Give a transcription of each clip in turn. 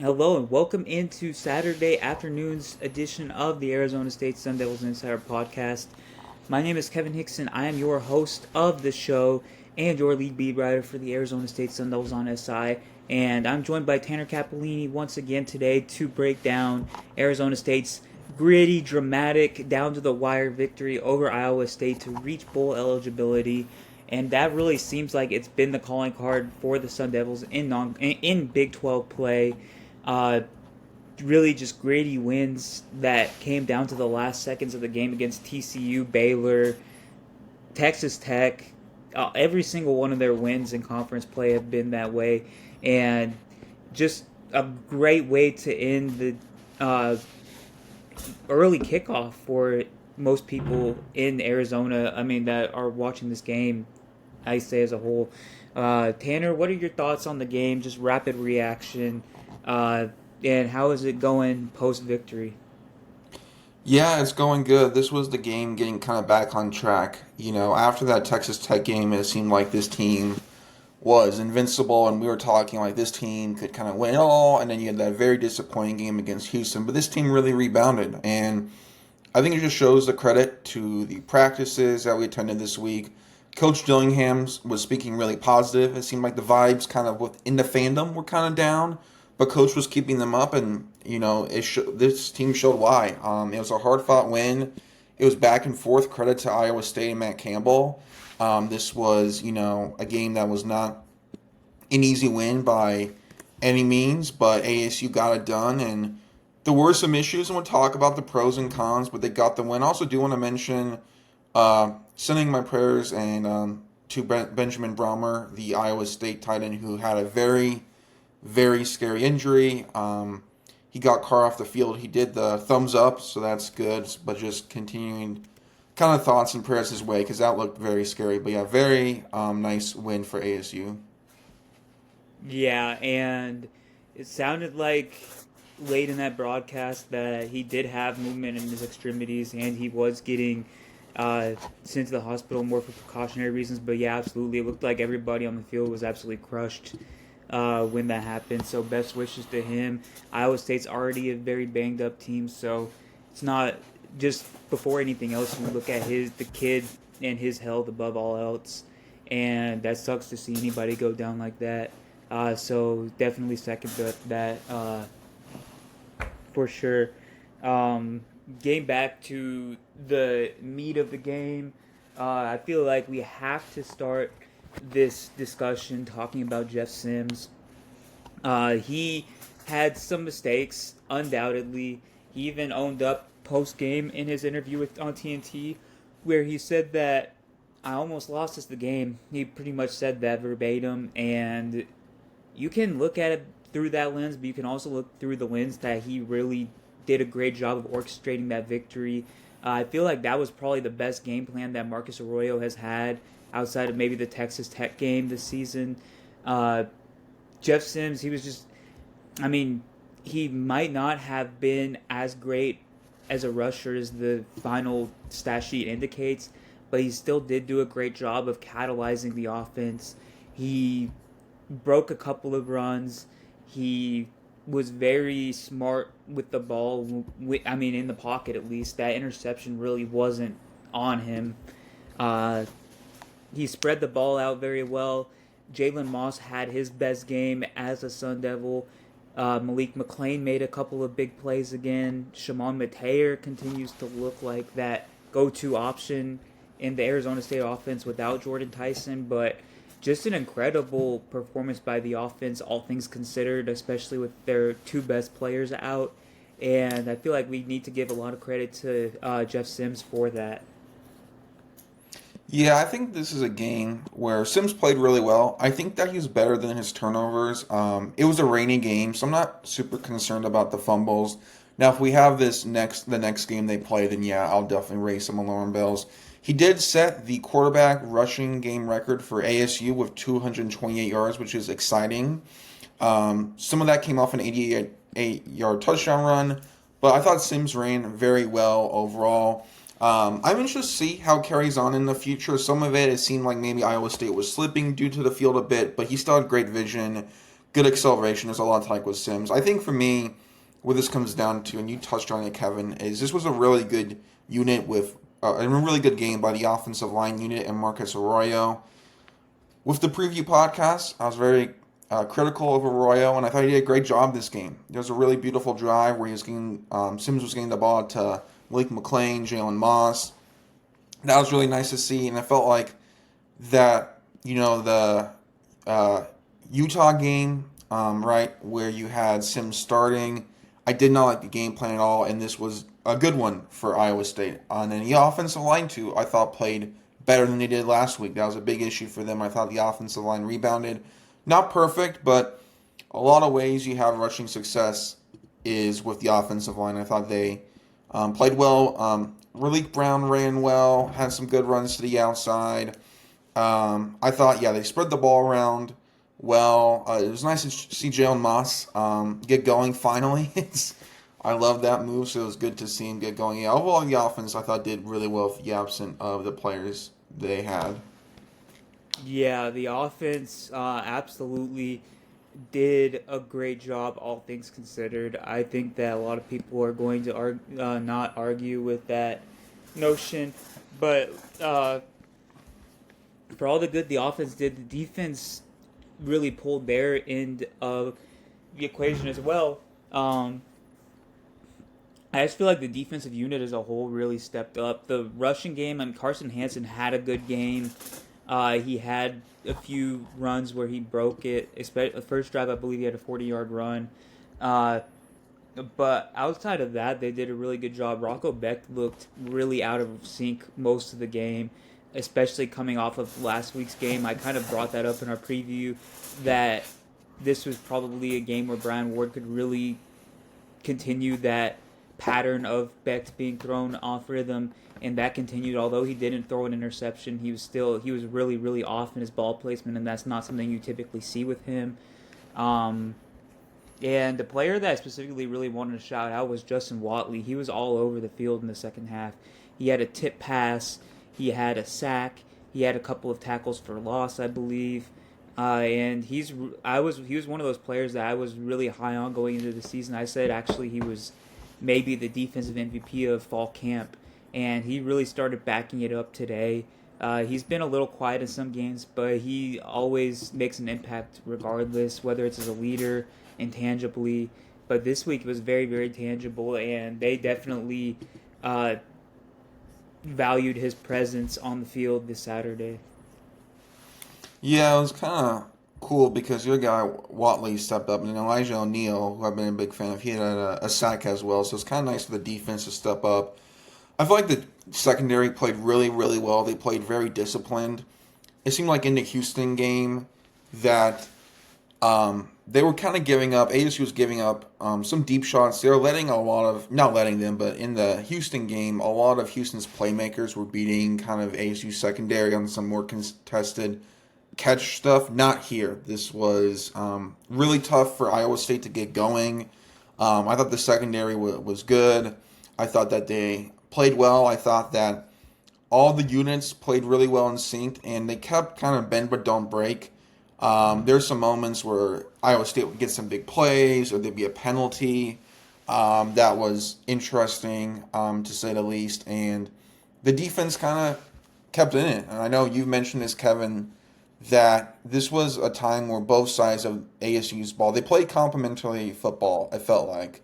Hello and welcome into Saturday afternoon's edition of the Arizona State Sun Devils Insider Podcast. My name is Kevin Hickson. I am your host of the show and your lead beat writer for the Arizona State Sun Devils on SI. And I'm joined by Tanner Capolini once again today to break down Arizona State's gritty, dramatic, down to the wire victory over Iowa State to reach bowl eligibility. And that really seems like it's been the calling card for the Sun Devils in Big 12 play. Uh, really just gritty wins that came down to the last seconds of the game against TCU, Baylor, Texas Tech. Every single one of their wins in conference play have been that way, and just a great way to end the early kickoff for most people in Arizona. I mean, that are watching this game. I say as a whole. Tanner, what are your thoughts on the game? Just rapid reaction, uh, and how is it going post victory? Yeah, it's going good. This was the game getting kind of back on track. After that Texas Tech game, it seemed like this team was invincible, and we were talking like this team could kind of win it all. And then you had that very disappointing game against Houston, but this team really rebounded. And I think it just shows the credit to the practices that we attended this week. Coach Dillingham was speaking really positive. It seemed like the vibes kind of within the fandom were kind of down, but Coach was keeping them up, and this team showed why. It was a hard fought win. It was back and forth. Credit to Iowa State and Matt Campbell. This was a game that was not an easy win by any means, but ASU got it done, and there were some issues, and we'll talk about the pros and cons, but they got the win. I also do want to mention sending my prayers to Benjamin Brommer, the Iowa State tight end, who had a very, very scary injury. He got car off the field. He did the thumbs up, so that's good, but just continuing kind of thoughts and prayers his way because that looked very scary. But yeah, very nice win for ASU. Yeah, and it sounded like late in that broadcast that he did have movement in his extremities and he was getting sent to the hospital more for precautionary reasons. But yeah, absolutely, it looked like everybody on the field was absolutely crushed when that happened. So best wishes to him. Iowa State's already a very banged up team, so it's not just before anything else. You look at the kid and his health above all else, and that sucks to see anybody go down like that. So definitely second that for sure. Um, Getting back to the meat of the game, I feel like we have to start this discussion talking about Jeff Sims. He had some mistakes, undoubtedly. He even owned up post game in his interview on TNT, where he said that I almost lost us the game. He pretty much said that verbatim, and you can look at it through that lens, but you can also look through the lens that he really did a great job of orchestrating that victory. I feel like that was probably the best game plan that Marcus Arroyo has had outside of maybe the Texas Tech game this season. Uh, Jeff Sims, he was just, I mean, he might not have been as great as a rusher as the final stat sheet indicates, but he still did do a great job of catalyzing the offense. He broke a couple of runs. He was very smart with the ball. I mean, in the pocket at least. That interception really wasn't on him. Uh, he spread the ball out very well. Jalen Moss had his best game as a Sun Devil. Malik McClain made a couple of big plays again. Shimon Mateer continues to look like that go-to option in the Arizona State offense without Jordan Tyson, but just an incredible performance by the offense, all things considered, especially with their two best players out. And I feel like we need to give a lot of credit to Jeff Sims for that. Yeah, I think this is a game where Sims played really well. I think that he's better than his turnovers. It was a rainy game, so I'm not super concerned about the fumbles. Now, if we have the next game they play, then yeah, I'll definitely raise some alarm bells. He did set the quarterback rushing game record for ASU with 228 yards, which is exciting. Some of that came off an 88-yard touchdown run, but I thought Sims ran very well overall. I'm interested to see how it carries on in the future. Some of it seemed like maybe Iowa State was slipping due to the field a bit, but he still had great vision, good acceleration. There's a lot to like with Sims. I think for me, what this comes down to, and you touched on it, Kevin, is this was a really good unit with a really good game by the offensive line unit and Marcus Arroyo. With the preview podcast, I was very critical of Arroyo, and I thought he did a great job this game. There was a really beautiful drive where he was getting Sims was getting the ball to Malik McClain, Jalen Moss. That was really nice to see, and I felt like that, the Utah game, right, where you had Sims starting, I did not like the game plan at all, and this was a good one for Iowa State. And then the offensive line, too, I thought played better than they did last week. That was a big issue for them. I thought the offensive line rebounded. Not perfect, but a lot of ways you have rushing success is with the offensive line. I thought they played well. Raleek Brown ran well, had some good runs to the outside. I thought, they spread the ball around well. It was nice to see Jalen Moss get going finally. I love that move, so it was good to see him get going. Yeah, overall, the offense I thought did really well for the absent of the players they had. Yeah, the offense absolutely did a great job, all things considered. I think that a lot of people are going to not argue with that notion, but for all the good the offense did, the defense really pulled their end of the equation as well. I just feel like the defensive unit as a whole really stepped up. The rushing game, Carson Hansen had a good game. He had a few runs where he broke it. Especially the first drive, I believe he had a 40-yard run. But outside of that, they did a really good job. Rocco Beck looked really out of sync most of the game, especially coming off of last week's game. I kind of brought that up in our preview that this was probably a game where Brian Ward could really continue that pattern of Beck being thrown off rhythm, and that continued. Although he didn't throw an interception, he was really, really off in his ball placement, and that's not something you typically see with him. And the player that I specifically really wanted to shout out was Justin Watley. He was all over the field in the second half. He had a tip pass, he had a sack, he had a couple of tackles for loss, I believe. And he was one of those players that I was really high on going into the season. I said actually he was maybe the defensive MVP of fall camp, and he really started backing it up today. He's been a little quiet in some games, but he always makes an impact regardless, whether it's as a leader, intangibly. But this week it was very, very tangible, and they definitely valued his presence on the field this Saturday. Yeah, it was kind of cool because your guy Watley stepped up, and then Elijah O'Neal, who I've been a big fan of, he had a sack as well. So it's kind of nice for the defense to step up. I feel like the secondary played really, really well. They played very disciplined. It seemed like in the Houston game that they were kind of giving up. ASU was giving up some deep shots. They were letting not letting them, but in the Houston game, a lot of Houston's playmakers were beating kind of ASU secondary on some more contested catch stuff. Not here. This was really tough for Iowa State to get going. I thought the secondary was good. I thought that they played well. I thought that all the units played really well in sync, and they kept kind of bend but don't break. There's some moments where Iowa State would get some big plays, or there'd be a penalty. That was interesting, to say the least. And the defense kind of kept in it. And I know you've mentioned this, Kevin, that this was a time where both sides of ASU's ball, they played complementary football, it felt like,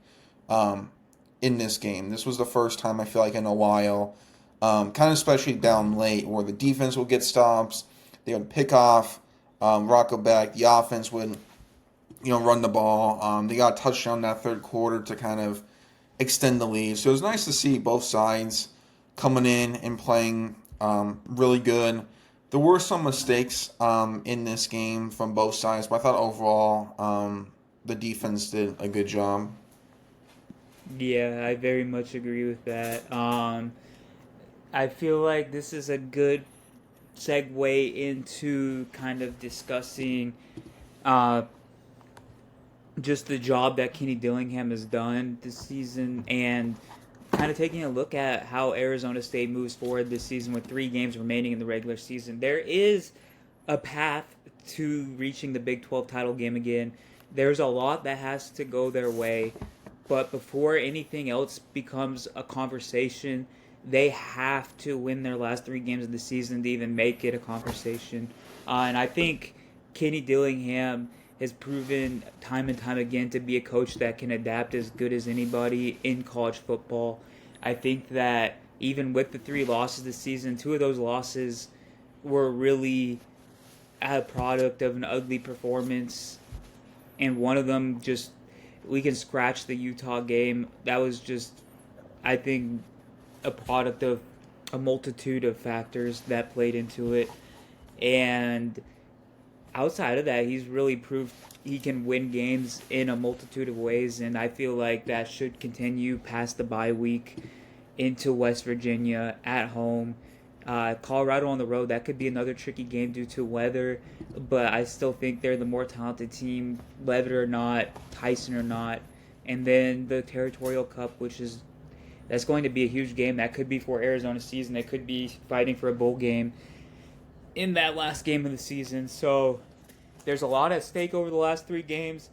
in this game. This was the first time, I feel like, in a while, kind of especially down late, where the defense would get stops, they would pick off Rocco Beck, the offense would, run the ball. They got a touchdown that third quarter to kind of extend the lead. So it was nice to see both sides coming in and playing really good. There were some mistakes in this game from both sides, but I thought overall the defense did a good job. Yeah, I very much agree with that. I feel like this is a good segue into kind of discussing just the job that Kenny Dillingham has done this season, and kind of taking a look at how Arizona State moves forward this season with 3 games remaining in the regular season. There is a path to reaching the Big 12 title game again. There's a lot that has to go their way, but before anything else becomes a conversation, they have to win their last 3 games of the season to even make it a conversation. And I think Kenny Dillingham has proven time and time again to be a coach that can adapt as good as anybody in college football. I think that even with the 3 losses this season, 2 of those losses were really a product of an ugly performance, and one of them just, we can scratch the Utah game. That was just, I think, a product of a multitude of factors that played into it. And outside of that, he's really proved he can win games in a multitude of ways, and I feel like that should continue past the bye week into West Virginia at home. Colorado on the road, that could be another tricky game due to weather, but I still think they're the more talented team, Levitt or not, Tyson or not. And then the Territorial Cup, that's going to be a huge game. That could be for Arizona's season. They could be fighting for a bowl game in that last game of the season. So there's a lot at stake over the last 3 games,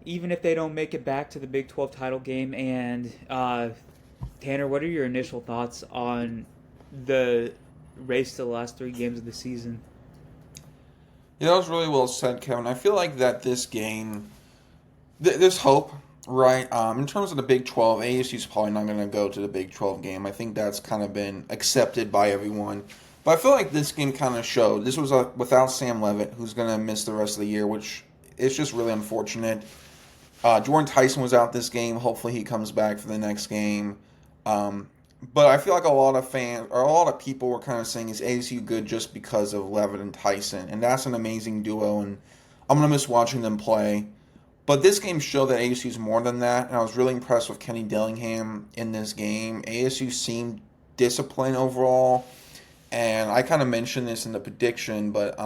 even if they don't make it back to the Big 12 title game. And Tanner, what are your initial thoughts on the race to the last 3 games of the season? Yeah, that was really well said, Kevin. I feel like that this game, there's hope, right? In terms of the Big 12, ASU's probably not going to go to the Big 12 game. I think that's kind of been accepted by everyone. But I feel like this game kind of showed. This was without Sam Levitt, who's going to miss the rest of the year, which is just really unfortunate. Jordan Tyson was out this game. Hopefully he comes back for the next game. But I feel like a lot of fans, or a lot of people were kind of saying, is ASU good just because of Levitt and Tyson? And that's an amazing duo, and I'm going to miss watching them play. But this game showed that ASU is more than that, and I was really impressed with Kenny Dillingham in this game. ASU seemed disciplined overall, and I kind of mentioned this in the prediction, but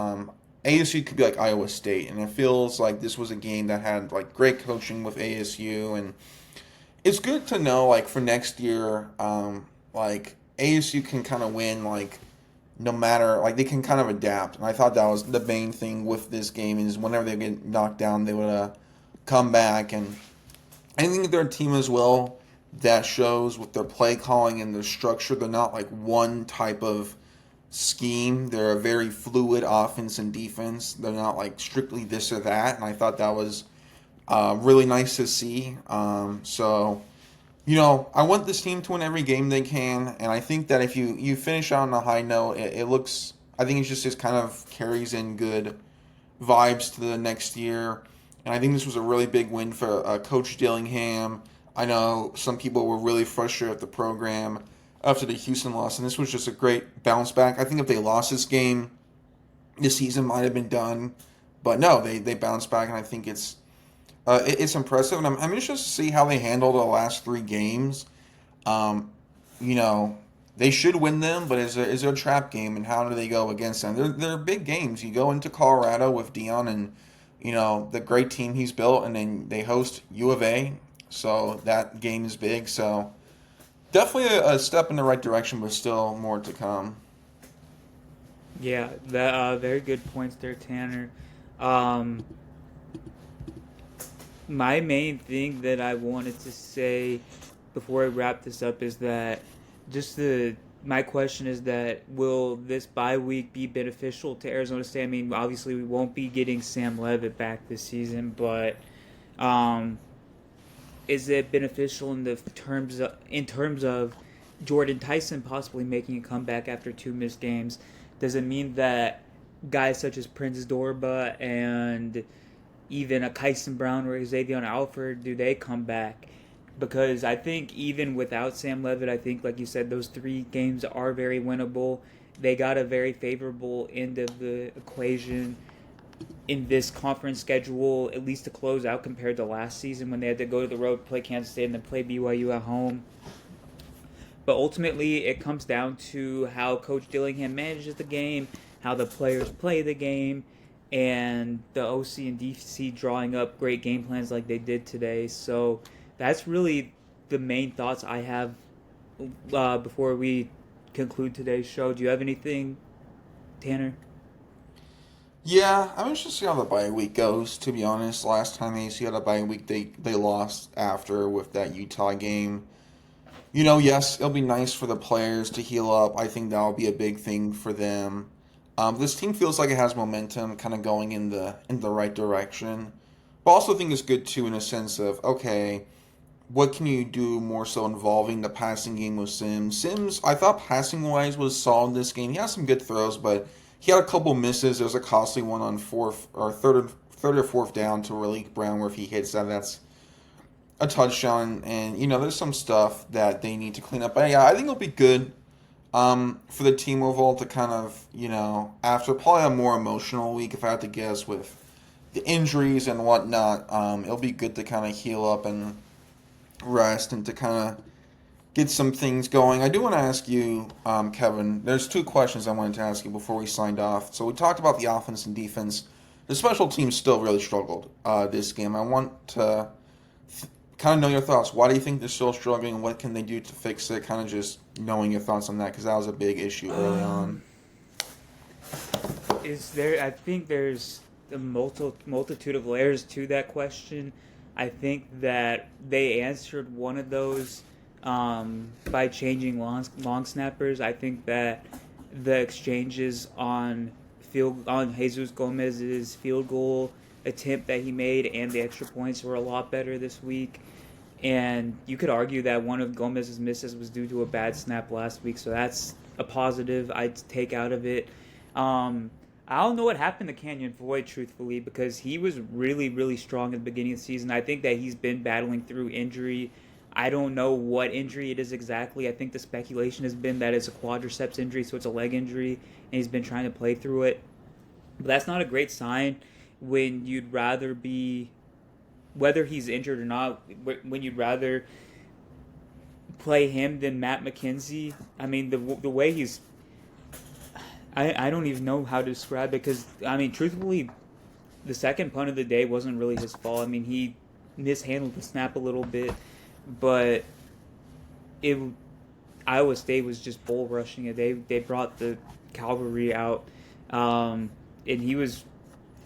ASU could be like Iowa State, and it feels like this was a game that had like great coaching with ASU, and it's good to know like for next year, like ASU can kind of win like no matter, like they can kind of adapt, and I thought that was the main thing with this game is whenever they get knocked down, they would come back, and I think their team as well that shows with their play calling and their structure. They're not like one type of scheme. They're a very fluid offense and defense. They're not like strictly this or that, and I thought that was really nice to see. So, I want this team to win every game they can, and I think that if you finish on a high note, it looks. I think it just kind of carries in good vibes to the next year, and I think this was a really big win for Coach Dillingham. I know some people were really frustrated with the program after the Houston loss, and this was just a great bounce back. I think if they lost this game, the season might have been done, but no, they bounced back, and I think it's impressive, and I'm interested to see how they handle the last 3 games. You know, they should win them, but is there a trap game, and how do they go against them? They're big games. You go into Colorado with Dion and, the great team he's built, and then they host U of A, so that game is big. So definitely a step in the right direction, but still more to come. Yeah, that very good points there, Tanner. Um, my main thing that I wanted to say before I wrap this up is that my question is that will this bye week be beneficial to Arizona State? I mean, obviously we won't be getting Sam Levitt back this season, but um, is it beneficial in terms of Jordan Tyson possibly making a comeback after 2 missed games? Does it mean that guys such as Prince Dorba and even a Kyson Brown or Xavier Alford, do they come back? Because I think even without Sam Levitt, I think, like you said, those 3 games are very winnable. They got a very favorable end of the equation in this conference schedule, at least to close out compared to last season when they had to go to the road, play Kansas State, and then play BYU at home. But ultimately, it comes down to how Coach Dillingham manages the game, how the players play the game, and the OC and DC drawing up great game plans like they did today. So that's really the main thoughts I have before we conclude today's show. Do you have anything, Tanner? Yeah, I'm interested to see how the bye week goes. To be honest, last time AC had a bye week, they lost after with that Utah game. Yes, it'll be nice for the players to heal up. I think that'll be a big thing for them. This team feels like it has momentum, kind of going in the right direction. But also think it's good too, in a sense of okay, what can you do more so involving the passing game with Sims? Sims, I thought passing wise was solid this game. He had some good throws, but he had a couple misses. There was a costly one on fourth or third or fourth down to Raleek Brown, where if he hits that, that's a touchdown. And there's some stuff that they need to clean up. But yeah, I think it'll be good for the team overall to kind of after probably a more emotional week, if I had to guess, with the injuries and whatnot. It'll be good to kind of heal up and rest and to kind of get some things going. I do want to ask you, Kevin, there's two questions I wanted to ask you before we signed off. So we talked about the offense and defense. The special teams still really struggled this game. I want to kind of know your thoughts. Why do you think they're still struggling, and what can they do to fix it? Kind of just knowing your thoughts on that, because that was a big issue early on. Is there? I think there's a multitude of layers to that question. I think that they answered one of those by changing long snappers. I think that the exchanges on Jesus Gomez's field goal attempt that he made and the extra points were a lot better this week. And you could argue that one of Gomez's misses was due to a bad snap last week, so that's a positive I'd take out of it. I don't know what happened to Canyon Floyd, truthfully, because he was really, really strong at the beginning of the season. I think that he's been battling through injury. I don't know what injury it is exactly. I think the speculation has been that it's a quadriceps injury, so it's a leg injury, and he's been trying to play through it. But that's not a great sign when you'd rather be, whether he's injured or not, when you'd rather play him than Matt McKenzie. I mean, the way he's, I don't even know how to describe it, because, I mean, truthfully, the second punt of the day wasn't really his fault. I mean, he mishandled the snap a little bit, but Iowa State was just bull rushing it. They brought the cavalry out, and he was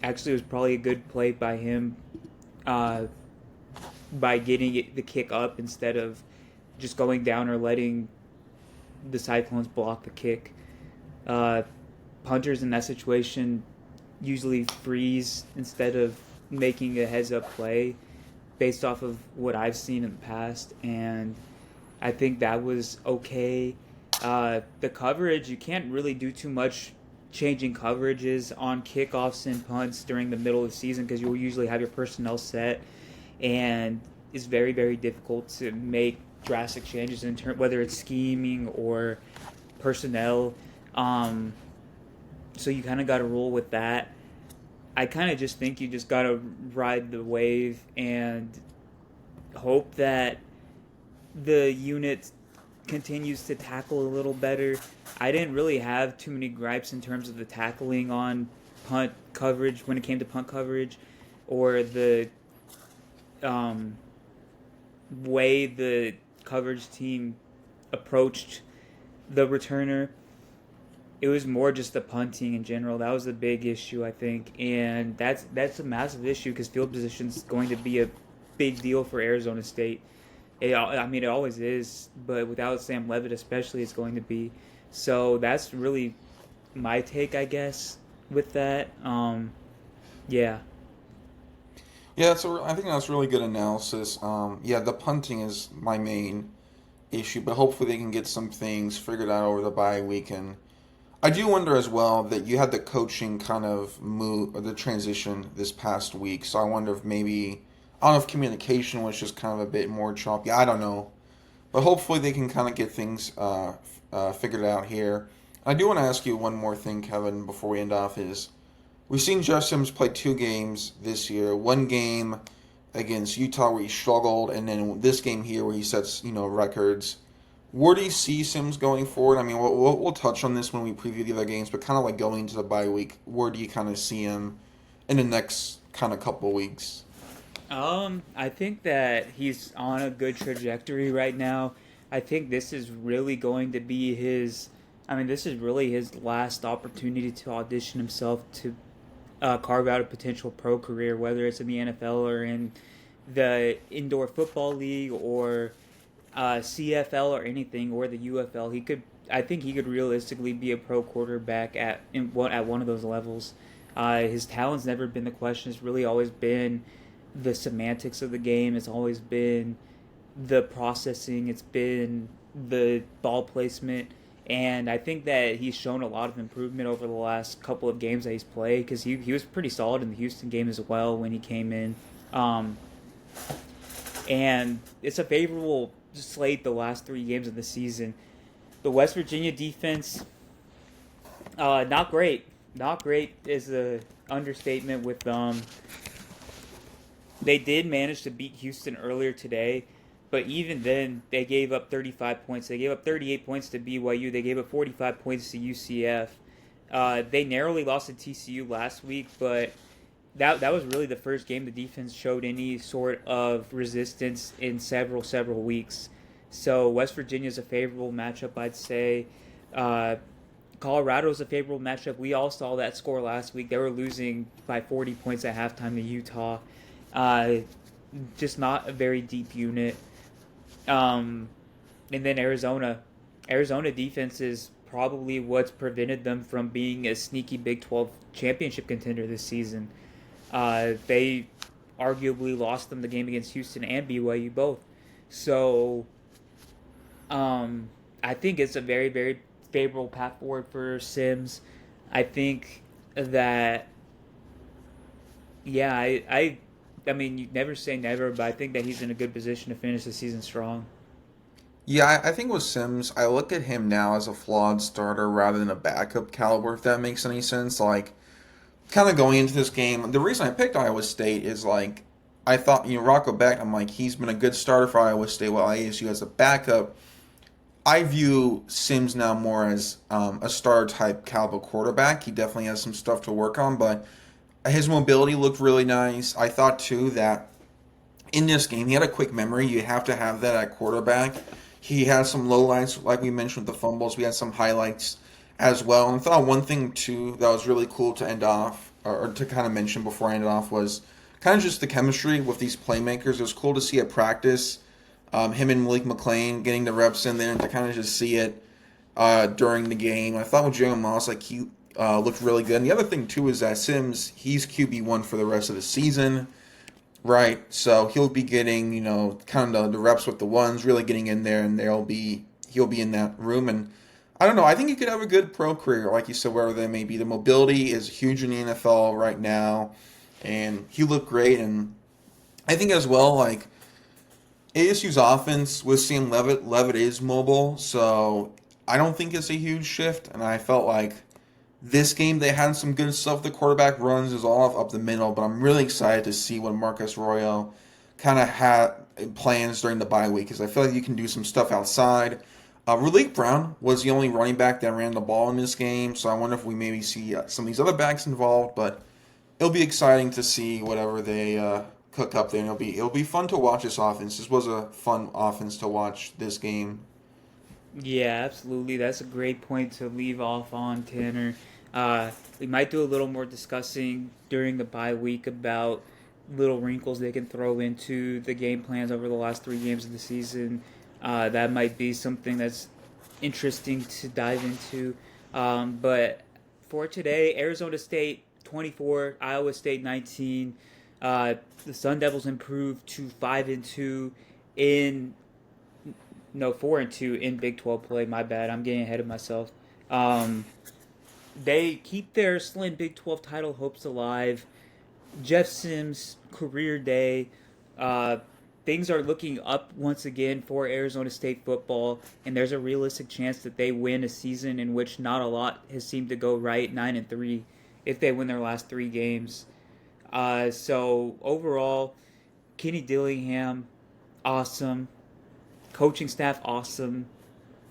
actually, it was probably a good play by him, by getting the kick up instead of just going down or letting the Cyclones block the kick. Punters in that situation usually freeze instead of making a heads-up play, based off of what I've seen in the past, and I think that was okay. The coverage, you can't really do too much changing coverages on kickoffs and punts during the middle of the season, because you'll usually have your personnel set, and it's very, very difficult to make drastic changes in whether it's scheming or personnel. So you kind of got to roll with that. I kind of just think you just got to ride the wave and hope that the unit continues to tackle a little better. I didn't really have too many gripes in terms of the tackling on punt coverage when it came to punt coverage, or the way the coverage team approached the returner. It was more just the punting in general. That was the big issue, I think, and that's a massive issue, because field position is going to be a big deal for Arizona State. It always is, but without Sam Levitt especially, it's going to be. So that's really my take, I guess, with that. Yeah. Yeah, I think that's really good analysis. Yeah, the punting is my main issue, but hopefully they can get some things figured out over the bye week. And I do wonder as well that you had the coaching kind of move, or the transition this past week. So I wonder if maybe, I don't know if communication was just kind of a bit more choppy. I don't know. But hopefully they can kind of get things figured out here. I do want to ask you one more thing, Kevin, before we end off, is we've seen Jeff Sims play 2 games this year. One game against Utah where he struggled, and then this game here where he sets, records. Where do you see Sims going forward? I mean, we'll touch on this when we preview the other games, but kind of like going into the bye week, where do you kind of see him in the next kind of couple weeks? I think that he's on a good trajectory right now. I think this is really going to be this is really his last opportunity to audition himself to carve out a potential pro career, whether it's in the NFL or in the indoor football league or CFL or anything or the UFL. I think he could realistically be a pro quarterback at one of those levels. His talent's never been the question. It's really always been the semantics of the game. It's always been the processing. It's been the ball placement. And I think that he's shown a lot of improvement over the last couple of games that he's played because he was pretty solid in the Houston game as well when he came in. Um, and it's a favorable slate the last 3 games of the season. The West Virginia defense, not great. Not great is a understatement with they did manage to beat Houston earlier today, but even then they gave up 35 points. They gave up 38 points to BYU. They gave up 45 points to UCF. They narrowly lost to TCU last week, but that was really the first game the defense showed any sort of resistance in several weeks. So West Virginia is a favorable matchup, I'd say. Colorado is a favorable matchup. We all saw that score last week. They were losing by 40 points at halftime to Utah. Uh, just not a very deep unit. And then Arizona. Arizona defense is probably what's prevented them from being a sneaky Big 12 championship contender this season. They arguably lost them the game against Houston and BYU both. So I think it's a very favorable path forward for Sims. I think that yeah, I mean you never say never, but I think that he's in a good position to finish the season strong. Yeah, I think with Sims, I look at him now as a flawed starter rather than a backup caliber, if that makes any sense. Like, kind of going into this game, the reason I picked Iowa State is like, I thought, Rocco Beck, I'm like, he's been a good starter for Iowa State while ASU as a backup. I view Sims now more as a starter type caliber quarterback. He definitely has some stuff to work on, but his mobility looked really nice. I thought too that in this game he had a quick memory. You have to have that at quarterback. He had some lowlights, like we mentioned with the fumbles. We had some highlights as well. And I thought one thing too that was really cool to end off, or to kind of mention before I ended off, was kind of just the chemistry with these playmakers. It was cool to see at practice him and Malik McLean getting the reps in there and to kind of just see it during the game. I thought with Jalen Moss, like he looked really good. And the other thing too is that Sims, he's QB1 for the rest of the season, right? So he'll be getting kind of the reps with the ones, really getting in there, and he'll be in that room. And I don't know. I think he could have a good pro career, like you said, wherever they may be. The mobility is huge in the NFL right now, and he looked great. And I think as well, like ASU's offense with Sam Levitt is mobile, so I don't think it's a huge shift. And I felt like this game they had some good stuff. The quarterback runs is all up the middle, but I'm really excited to see what Marcus Arroyo kind of had plans during the bye week because I feel like you can do some stuff outside. Raleek Brown was the only running back that ran the ball in this game, so I wonder if we maybe see some of these other backs involved. But it'll be exciting to see whatever they cook up there. And it'll be fun to watch this offense. This was a fun offense to watch this game. Yeah, absolutely. That's a great point to leave off on, Tanner. We might do a little more discussing during the bye week about little wrinkles they can throw into the game plans over the last 3 games of the season. That might be something that's interesting to dive into. But for today, Arizona State 24, Iowa State 19. The Sun Devils improved to 5-2 in 4-2 in Big 12 play. My bad. I'm getting ahead of myself. They keep their slim Big 12 title hopes alive. Jeff Sims, career day. Things are looking up once again for Arizona State football, and there's a realistic chance that they win a season in which not a lot has seemed to go right, 9-3, if they win their last 3 games. So overall, Kenny Dillingham, awesome. Coaching staff, awesome.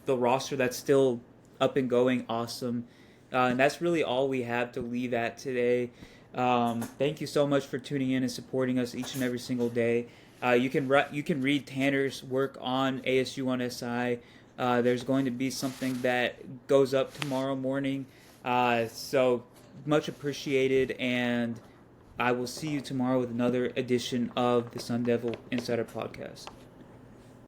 The roster that's still up and going, awesome. And that's really all we have to leave at today. Thank you so much for tuning in and supporting us each and every single day. You can read Tanner's work on ASU on SI. There's going to be something that goes up tomorrow morning. So much appreciated, and I will see you tomorrow with another edition of the Sun Devil Insider Podcast.